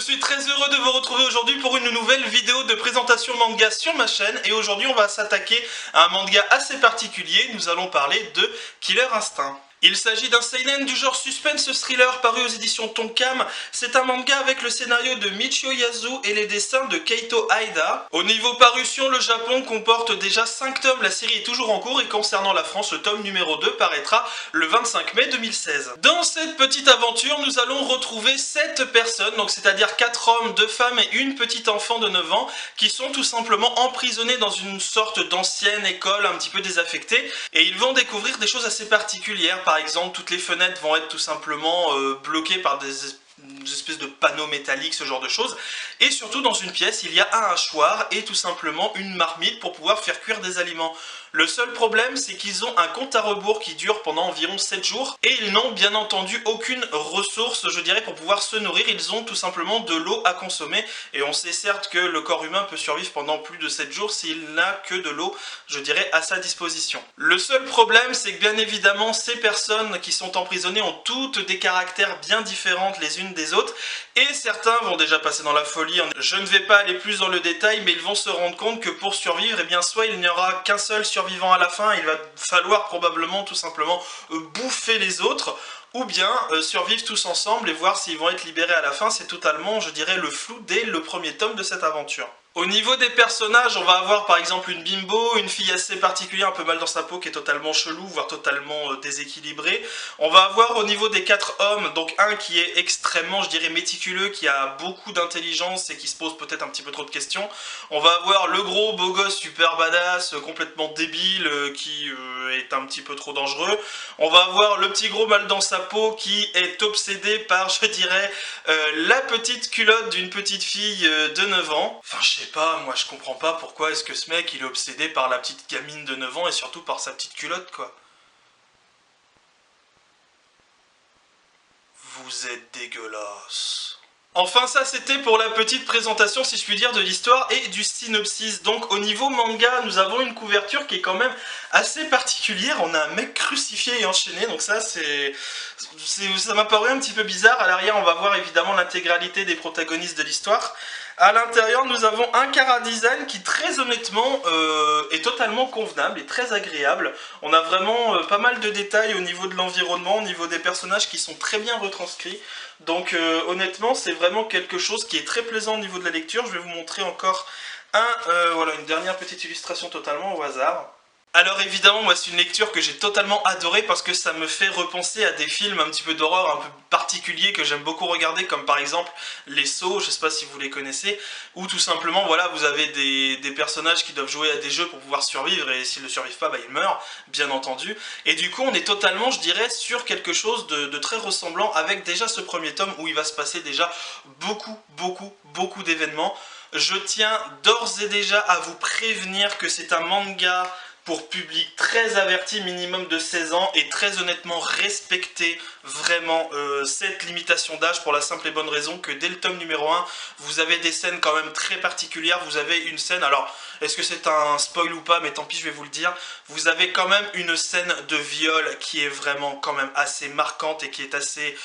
suis très heureux de vous retrouver aujourd'hui pour une nouvelle vidéo de présentation manga sur ma chaîne. Et aujourd'hui on va s'attaquer à un manga assez particulier, nous allons parler de Killer Instinct. Il s'agit d'un seinen du genre suspense thriller paru aux éditions Tonkam. C'est un manga avec le scénario de Michio Yasu et les dessins de Keito Aida. Au niveau parution, le Japon comporte déjà 5 tomes, la série est toujours en cours et concernant la France, le tome numéro 2 paraîtra le 25 mai 2016. Dans cette petite aventure, nous allons retrouver 7 personnes, donc c'est-à-dire 4 hommes, 2 femmes et une petite enfant de 9 ans, qui sont tout simplement emprisonnés dans une sorte d'ancienne école un petit peu désaffectée, et ils vont découvrir des choses assez particulières. Par exemple, toutes les fenêtres vont être tout simplement bloquées par des espèces de panneaux métalliques, ce genre de choses. Et surtout, dans une pièce, il y a un hachoir et tout simplement une marmite pour pouvoir faire cuire des aliments. Le seul problème, c'est qu'ils ont un compte à rebours qui dure pendant environ 7 jours et ils n'ont bien entendu aucune ressource, je dirais, pour pouvoir se nourrir. Ils ont tout simplement de l'eau à consommer et on sait certes que le corps humain peut survivre pendant plus de 7 jours s'il n'a que de l'eau, je dirais, à sa disposition. Le seul problème, c'est que bien évidemment, ces personnes qui sont emprisonnées ont toutes des caractères bien différents les unes des autres et certains vont déjà passer dans la folie. Je ne vais pas aller plus dans le détail, mais ils vont se rendre compte que pour survivre, eh bien, soit il n'y aura qu'un seul survivant à la fin, il va falloir probablement tout simplement bouffer les autres, ou bien survivre tous ensemble et voir s'ils vont être libérés à la fin. C'est totalement, je dirais, le flou dès le premier tome de cette aventure. Au niveau des personnages, on va avoir par exemple une bimbo, une fille assez particulière, un peu mal dans sa peau, qui est totalement chelou, voire totalement déséquilibrée. On va avoir au niveau des 4 hommes, donc un qui est extrêmement, je dirais, méticuleux, qui a beaucoup d'intelligence et qui se pose peut-être un petit peu trop de questions. On va avoir le gros beau gosse super badass, complètement débile, qui est un petit peu trop dangereux. On va avoir le petit gros mal dans sa peau qui est obsédé par, je dirais, la petite culotte d'une petite fille de 9 ans. Enfin, je sais pas, moi je comprends pas pourquoi est-ce que ce mec il est obsédé par la petite gamine de 9 ans et surtout par sa petite culotte, quoi. Vous êtes dégueulasse. Enfin, ça c'était pour la petite présentation, si je puis dire, de l'histoire et du synopsis. Donc au niveau manga, nous avons une couverture qui est quand même assez particulière. On a un mec crucifié et enchaîné, donc ça m'a paru un petit peu bizarre. À l'arrière, on va voir évidemment l'intégralité des protagonistes de l'histoire. À l'intérieur, nous avons un chara-design qui, très honnêtement, est totalement convenable et très agréable. On a vraiment pas mal de détails au niveau de l'environnement, au niveau des personnages qui sont très bien retranscrits. Donc honnêtement, c'est vraiment quelque chose qui est très plaisant au niveau de la lecture. Je vais vous montrer encore voilà, une dernière petite illustration totalement au hasard. Alors évidemment, moi c'est une lecture que j'ai totalement adorée parce que ça me fait repenser à des films un petit peu d'horreur un peu particuliers que j'aime beaucoup regarder, comme par exemple Les Sceaux, je sais pas si vous les connaissez, où tout simplement voilà, vous avez des personnages qui doivent jouer à des jeux pour pouvoir survivre et s'ils ne survivent pas, bah, ils meurent, bien entendu. Et du coup on est totalement, je dirais, sur quelque chose de très ressemblant avec déjà ce premier tome où il va se passer déjà beaucoup d'événements. Je tiens d'ores et déjà à vous prévenir que c'est un manga pour public très averti, minimum de 16 ans, et très honnêtement respectez vraiment cette limitation d'âge pour la simple et bonne raison que dès le tome numéro 1, vous avez des scènes quand même très particulières. Vous avez une scène, alors est-ce que c'est un spoil ou pas, mais tant pis, je vais vous le dire, vous avez quand même une scène de viol qui est vraiment quand même assez marquante et qui est assez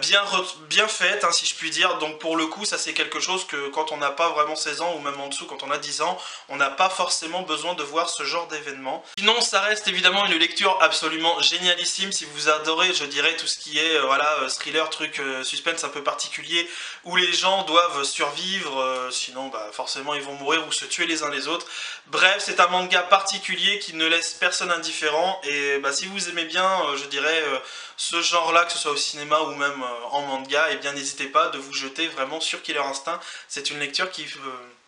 bien faite, hein, si je puis dire. Donc pour le coup, ça c'est quelque chose que quand on n'a pas vraiment 16 ans ou même en dessous, quand on a 10 ans, on n'a pas forcément besoin de voir ce genre d'événement. Sinon, ça reste évidemment une lecture absolument génialissime. Si vous adorez, je dirais, tout ce qui est voilà, thriller, truc suspense un peu particulier, où les gens doivent survivre, sinon bah, forcément ils vont mourir ou se tuer les uns les autres. Bref, c'est un manga particulier qui ne laisse personne indifférent. Et bah, si vous aimez bien, je dirais, ce genre-là, que ce soit au cinéma ou même en manga, et bien n'hésitez pas de vous jeter vraiment sur Killer Instinct. C'est une lecture qui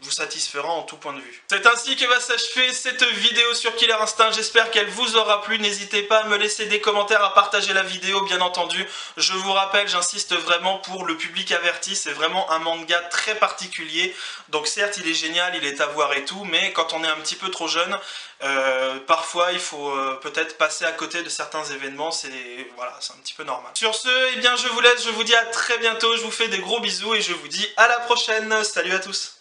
vous satisfera en tout point de vue. C'est ainsi que va s'achever cette vidéo sur Killer Instinct. J'espère qu'elle vous aura plu. N'hésitez pas à me laisser des commentaires, à partager la vidéo, bien entendu. Je vous rappelle, j'insiste vraiment pour le public averti. C'est vraiment un manga très particulier. Donc certes, il est génial, il est à voir et tout, mais quand on est un petit peu trop jeune, parfois il faut peut-être passer à côté de certains événements. Voilà, c'est un petit peu normal. Sur ce, eh bien je vous laisse, je vous dis à très bientôt. Je vous fais des gros bisous et je vous dis à la prochaine. Salut à tous.